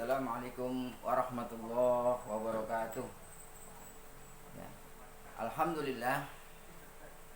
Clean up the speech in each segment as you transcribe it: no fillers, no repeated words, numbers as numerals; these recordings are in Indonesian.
Assalamualaikum warahmatullahi wabarakatuh. Ya. Alhamdulillah,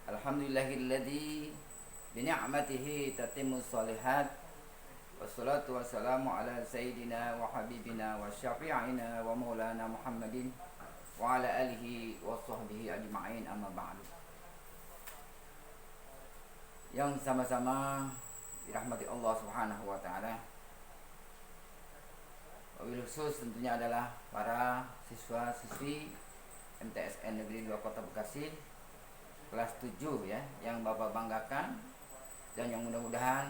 alhamdulillahilladzi bi ni'matihi tatimmu shalihat. Wassalatu wassalamu ala sayyidina wa habibina wa syafi'ina wa maulana Muhammadin wa ala alihi wa sahbihi ajma'in, amma ba'du. Yang sama-sama dirahmati Allah Subhanahu wa taala. Wabil khusus tentunya adalah para siswa-siswi MTSN Negeri 2 Kota Bekasi kelas 7 ya, yang Bapak banggakan dan yang mudah-mudahan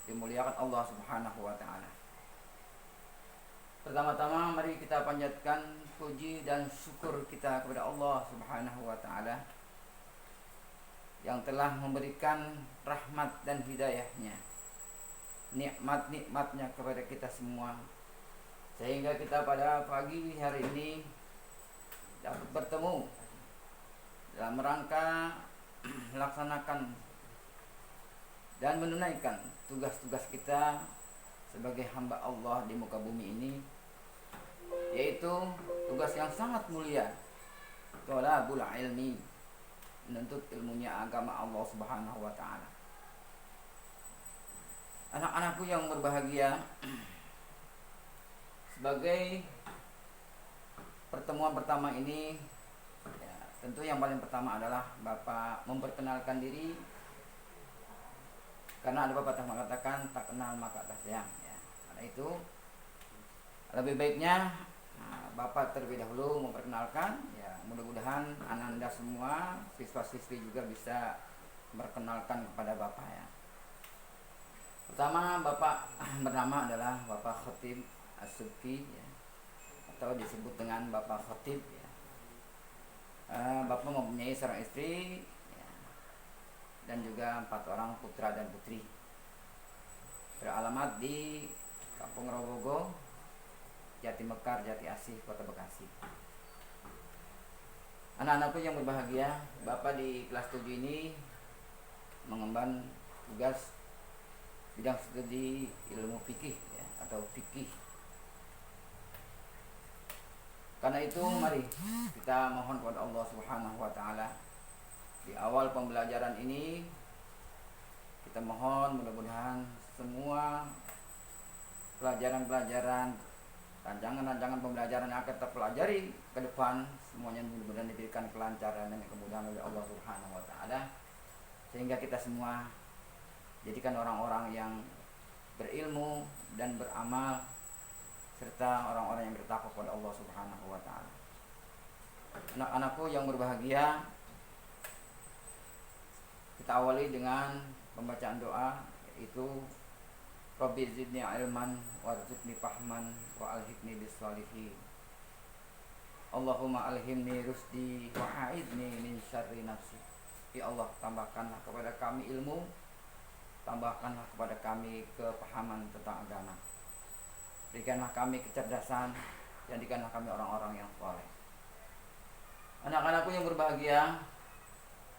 dimuliakan Allah Subhanahu wa taala. Pertama-tama mari kita panjatkan puji dan syukur kita kepada Allah Subhanahu wa taala yang telah memberikan rahmat dan hidayahnya, nikmat-nikmatnya kepada kita semua, sehingga kita pada pagi hari ini dapat bertemu dalam rangka melaksanakan dan menunaikan tugas-tugas kita sebagai hamba Allah di muka bumi ini, yaitu tugas yang sangat mulia, thalabul ilmi, menuntut ilmunya agama Allah Subhanahu wa taala. Anak-anakku yang berbahagia, sebagai pertemuan pertama ini ya, tentu yang paling pertama adalah Bapak memperkenalkan diri, karena ada pepatah mengatakan tak kenal maka tak sayang ya. Karena itu lebih baiknya Bapak terlebih dahulu memperkenalkan ya, mudah-mudahan Anda semua siswa-siswi juga bisa memperkenalkan kepada Bapak ya. Pertama, Bapak bernama adalah Bapak Khatib As-Subki ya, atau disebut dengan Bapak Khatib ya. Bapak mempunyai seorang istri ya, dan juga 4 orang putra dan putri. Beralamat di Kampung Robogo, Jati Mekar, Jati Asih, Kota Bekasi. Anak-anakku yang berbahagia, Bapak di kelas 7 ini mengemban tugas bidang studi ilmu fikih ya, atau fikih. Karena itu mari kita mohon kepada Allah Subhanahu wa taala di awal pembelajaran ini, kita mohon mudah-mudahan semua pelajaran-pelajaran, rancangan-rancangan pembelajaran yang akan kita pelajari ke depan semuanya mudah-mudahan diberikan kelancaran dan kemudahan oleh Allah Subhanahu wa taala, sehingga kita semua jadikan orang-orang yang berilmu dan beramal, serta orang-orang yang bertakwa kepada Allah Subhanahu wa taala. Anak-anakku yang berbahagia, kita awali dengan pembacaan doa, yaitu Rabbi zidni ilman warzuqni fahman wa alhiqni bis-shalihin. Allahumma alhimni rusdi wa a'idni min syarri nafsi. Ya Allah, tambahkanlah kepada kami ilmu, tambahkanlah kepada kami kepahaman tentang agama. Berikanlah kami kecerdasan, jadikanlah kami orang-orang yang saleh. Anak-anakku yang berbahagia,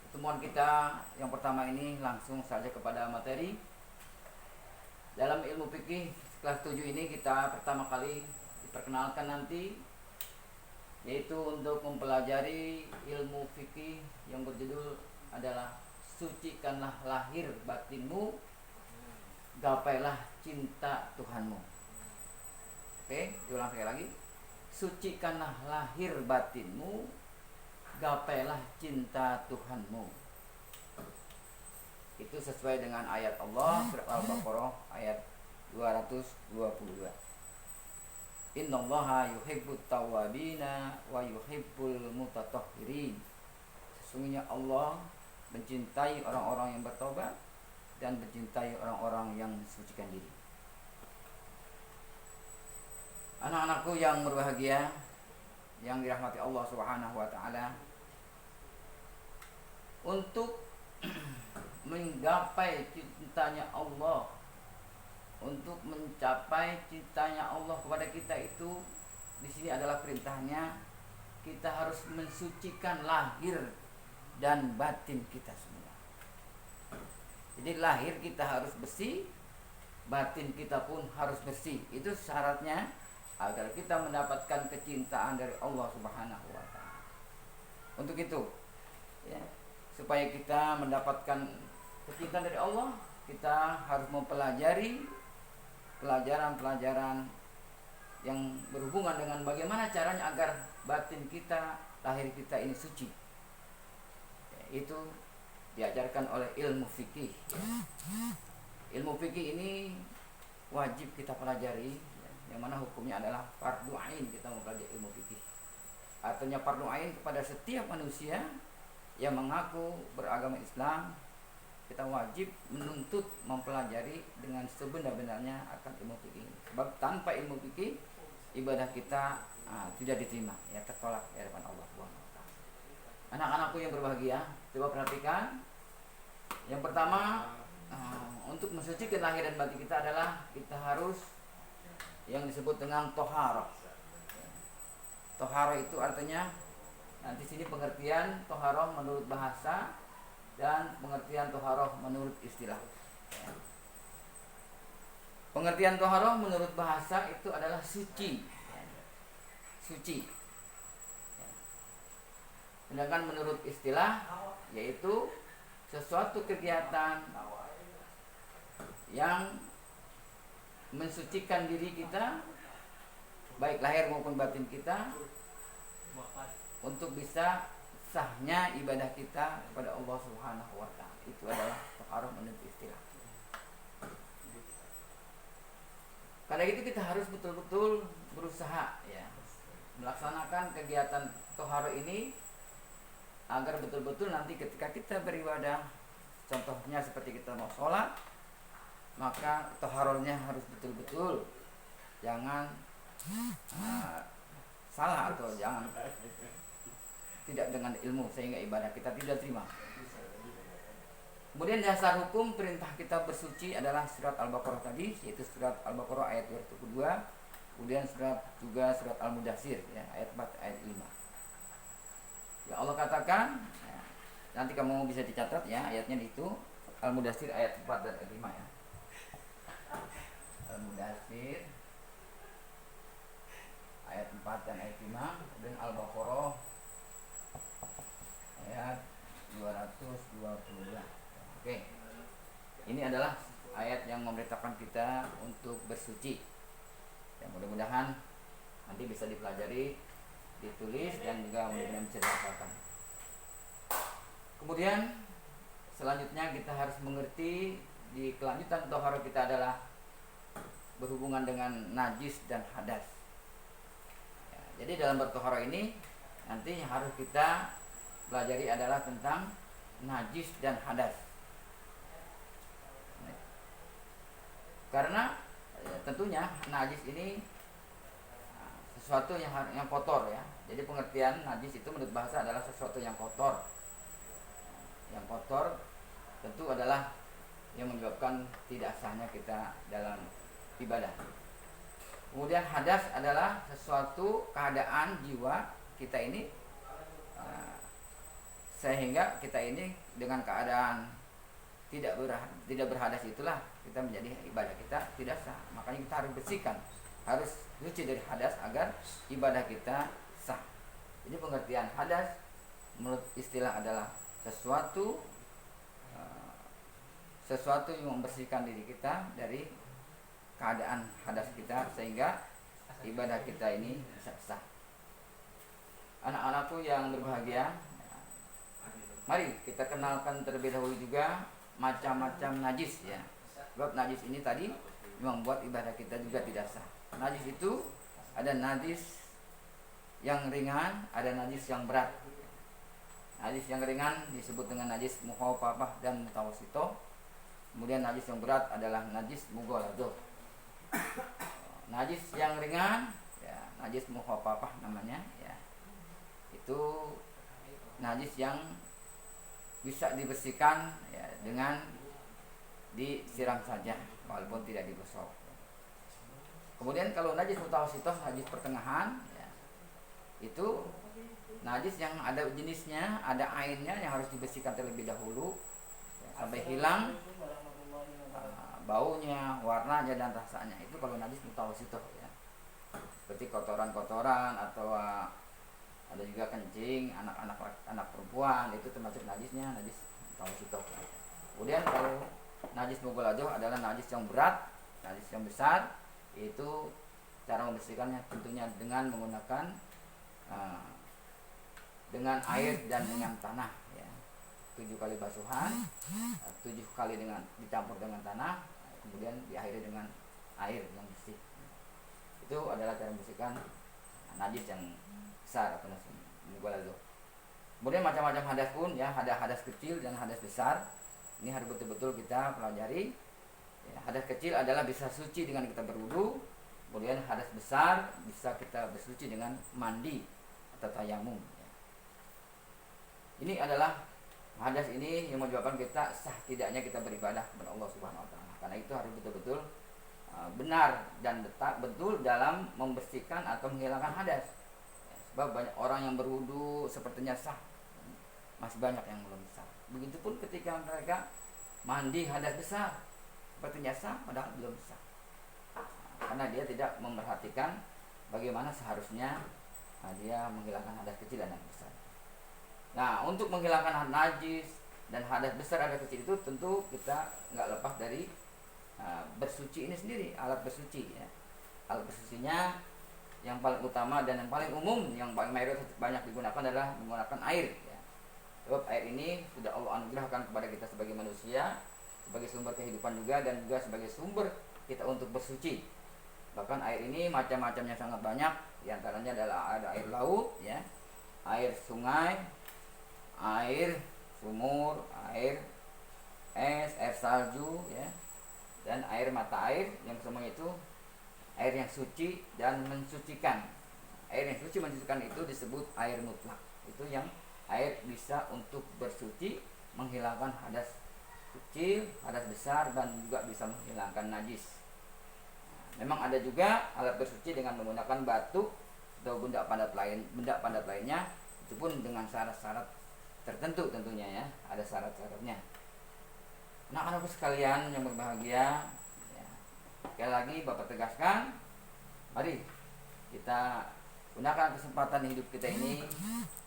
pertemuan kita yang pertama ini langsung saja kepada materi. Dalam ilmu fikih kelas 7 ini kita pertama kali diperkenalkan nanti, yaitu untuk mempelajari ilmu fikih yang berjudul adalah sucikanlah lahir batinmu, gapailah cinta Tuhanmu. Oke, diulang sekali lagi. Sucikanlah lahir batinmu, gapailah cinta Tuhanmu. Itu sesuai dengan ayat Allah surat Al-Baqarah ayat 222. Innallaha yuhibbut tawwabina wa yuhibbul mutatahhirin. Sesungguhnya Allah mencintai orang-orang yang bertobat dan mencintai orang-orang yang mensucikan diri. Anak-anakku yang berbahagia, yang dirahmati Allah Subhanahu wa taala, untuk menggapai cintanya Allah, untuk mencapai cintanya Allah kepada kita, itu di sini adalah perintahnya kita harus mensucikan lahir dan batin kita semua. Jadi lahir kita harus bersih, batin kita pun harus bersih. Itu syaratnya agar kita mendapatkan kecintaan dari Allah Subhanahu wa taala. Untuk itu, ya, supaya kita mendapatkan kecintaan dari Allah, kita harus mempelajari pelajaran-pelajaran yang berhubungan dengan bagaimana caranya agar batin kita, lahir kita ini suci. Ya, itu diajarkan oleh ilmu fikih. Ya. Ilmu fikih ini wajib kita pelajari, ya, yang mana hukumnya adalah fardu ain kita mempelajari ilmu fikih. Artinya fardu ain kepada setiap manusia yang mengaku beragama Islam, kita wajib menuntut mempelajari dengan sebenar-benarnya akan ilmu fikih. Sebab tanpa ilmu fikih ibadah kita tidak diterima, ya tertolak di hadapan Allah Subhanahu wa taala. Anak-anakku yang berbahagia, coba perhatikan. Yang pertama, untuk mensucikan lahir dan batin kita adalah kita harus yang disebut dengan toharah. Toharah itu artinya, nanti sini pengertian toharah menurut bahasa dan pengertian toharoh menurut istilah. Pengertian toharoh menurut bahasa itu adalah suci, suci. Sedangkan menurut istilah yaitu sesuatu kegiatan yang mensucikan diri kita, baik lahir maupun batin kita, untuk bisa sahnya ibadah kita kepada Allah Subhanahu wa taala. Itu adalah toharah menurut istilah. Karena itu kita harus betul-betul berusaha, ya, melaksanakan kegiatan toharah ini agar betul-betul nanti ketika kita beribadah, contohnya seperti kita mau sholat, maka toharahnya harus betul-betul, jangan salah atau jangan tidak dengan ilmu sehingga ibadah kita tidak terima. Kemudian dasar hukum perintah kita bersuci adalah surat Al-Baqarah tadi, yaitu surat Al-Baqarah ayat 22, kemudian juga surat Al-Mudaththir, ya, ayat 4 ayat 5. Ya, Allah katakan, ya, nanti kamu bisa dicatat, ya, ayatnya itu Al-Mudaththir ayat 4 dan ayat 5, ya. Al-Mudaththir ayat 4 dan ayat 5, dan Al-Baqarah ayat 222. Oke. Ini adalah ayat yang memerintahkan kita untuk bersuci. Ya, mudah-mudahan nanti bisa dipelajari, ditulis, dan juga mudah-mudahan bisa dihafalkan. Kemudian selanjutnya kita harus mengerti di kelanjutan toharah kita adalah berhubungan dengan najis dan hadas. Ya, jadi dalam bertoharah ini nanti yang harus kita pelajari adalah tentang najis dan hadas. Karena tentunya najis ini sesuatu yang kotor, ya. Jadi pengertian najis itu menurut bahasa adalah sesuatu yang kotor. Yang kotor tentu adalah yang menyebabkan tidak sahnya kita dalam ibadah. Kemudian hadas adalah sesuatu keadaan jiwa kita ini, sehingga kita ini dengan keadaan tidak berhadas, itulah kita menjadi ibadah kita tidak sah. Makanya kita harus bersihkan, harus suci dari hadas agar ibadah kita sah. Jadi pengertian hadas menurut istilah adalah sesuatu yang membersihkan diri kita dari keadaan hadas kita sehingga ibadah kita ini bisa sah. Anak-anakku yang berbahagia, mari kita kenalkan terlebih dahulu juga macam-macam najis, ya. Sebab najis ini tadi membuat ibadah kita juga tidak sah. Najis itu ada najis yang ringan, ada najis yang berat. Najis yang ringan disebut dengan najis mukhafafah dan mutawassithah. Kemudian najis yang berat adalah najis mughaladhah. Najis yang ringan, ya, najis mukhafafah namanya, ya. Itu najis yang bisa dibersihkan, ya, dengan disiram saja walaupun tidak digosok. Kemudian kalau najis mutawassithah, najis pertengahan, ya, itu najis yang ada jenisnya, ada ainnya yang harus dibersihkan terlebih dahulu, ya, sampai hilang baunya, warnanya dan rasanya. Itu kalau najis mutawassithah, ya. seperti kotoran-kotoran atau ada juga kencing anak perempuan, itu termasuk najisnya, najis tawasito. Kemudian kalau najis mughaladzah adalah najis yang berat, najis yang besar, itu cara membersihkannya tentunya dengan menggunakan dengan air dan dengan tanah ya. 7 kali basuhan, 7 kali dengan dicampur dengan tanah, kemudian diakhiri dengan air yang bersih. Itu adalah cara membersihkan najis yang besar atau najis mughaladzah. Kemudian macam-macam hadas pun ya, ada hadas kecil dan hadas besar. Ini harus betul-betul kita pelajari. Ya, hadas kecil adalah bisa suci dengan kita berwudu. Kemudian hadas besar bisa kita bersuci dengan mandi atau tayamum. Ya. Ini adalah hadas ini yang menyebabkan kita sah tidaknya kita beribadah kepada Allah Subhanahu Wa Taala. Karena itu harus betul-betul benar dan betul dalam membersihkan atau menghilangkan hadas. Ya, sebab banyak orang yang berwudu sepertinya sah, masih banyak yang belum sah. Begitupun ketika mereka mandi hadas besar, sepertinya sah padahal belum sah. Karena dia tidak memperhatikan bagaimana seharusnya dia menghilangkan hadas kecil dan hadas besar. Nah, untuk menghilangkan najis dan hadas besar hadas kecil itu tentu kita nggak lepas dari bersuci ini sendiri, alat bersuci ya. Alat bersucinya yang paling utama dan yang paling umum, yang paling mayoritas banyak digunakan adalah menggunakan air ya. Sebab air ini sudah Allah anugerahkan kepada kita sebagai manusia, sebagai sumber kehidupan juga, dan juga sebagai sumber kita untuk bersuci. Bahkan air ini macam-macamnya sangat banyak. Di antaranya adalah ada air laut ya, air sungai, air sumur, air es, air salju ya, dan air mata air, yang semua itu air yang suci dan mensucikan. Air yang suci mensucikan itu disebut air mutlak. Itu yang air bisa untuk bersuci, menghilangkan hadas kecil, hadas besar, dan juga bisa menghilangkan najis. Memang ada juga alat bersuci dengan menggunakan batu atau benda padat lainnya, itu pun dengan syarat-syarat tertentu tentunya ya, ada syarat-syaratnya. Anak-anak sekalian yang berbahagia ya, sekali lagi Bapak tegaskan, mari kita gunakan kesempatan hidup kita ini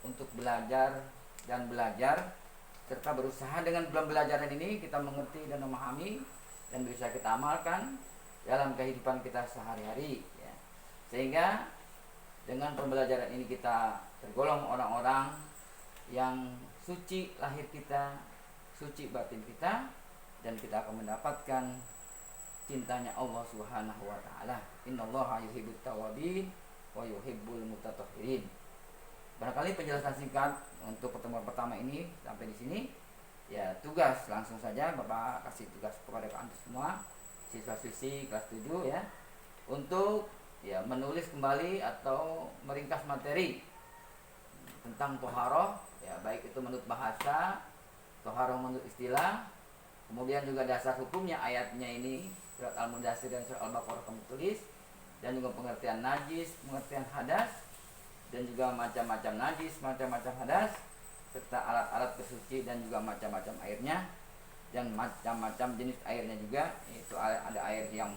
untuk belajar dan belajar, serta berusaha dengan pembelajaran ini kita mengerti dan memahami dan bisa kita amalkan dalam kehidupan kita sehari-hari ya. Sehingga dengan pembelajaran ini kita tergolong orang-orang yang suci lahir kita, suci batin kita, dan kita akan mendapatkan cintanya Allah Subhanahu wa taala. Innallaha yuhibbut tawwabin wa yuhibbul mutatahhirin. Barangkali penjelasan singkat untuk pertemuan pertama ini sampai di sini. Ya, tugas langsung saja Bapak kasih tugas kepada antum semua, siswa-siswi kelas 7 ya, untuk ya menulis kembali atau meringkas materi tentang toharoh ya, baik itu menurut bahasa, toharoh menurut istilah, kemudian juga dasar hukumnya, ayatnya ini surat Al-Mudaththir dan surat Al-Baqarah kamu tulis, dan juga pengertian najis, pengertian hadas, dan juga macam-macam najis, macam-macam hadas, serta alat-alat bersuci dan juga macam-macam airnya, dan macam-macam jenis airnya juga. Itu ada air yang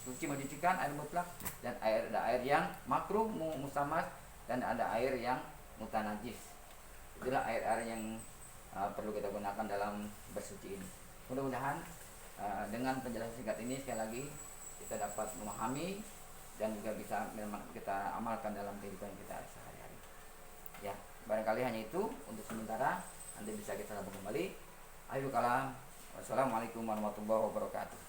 suci mencucikan, air mutlak, dan ada air yang makruh mustamas, dan ada air yang mutanajis. Itulah air-air yang perlu kita gunakan dalam bersuci ini. Mudah-mudahan dengan penjelasan singkat ini sekali lagi kita dapat memahami dan juga bisa memang kita amalkan dalam kehidupan kita sehari-hari. Ya, barangkali hanya itu untuk sementara. Nanti bisa kita sambung kembali. Akhirul kalam. Wassalamualaikum warahmatullahi wabarakatuh.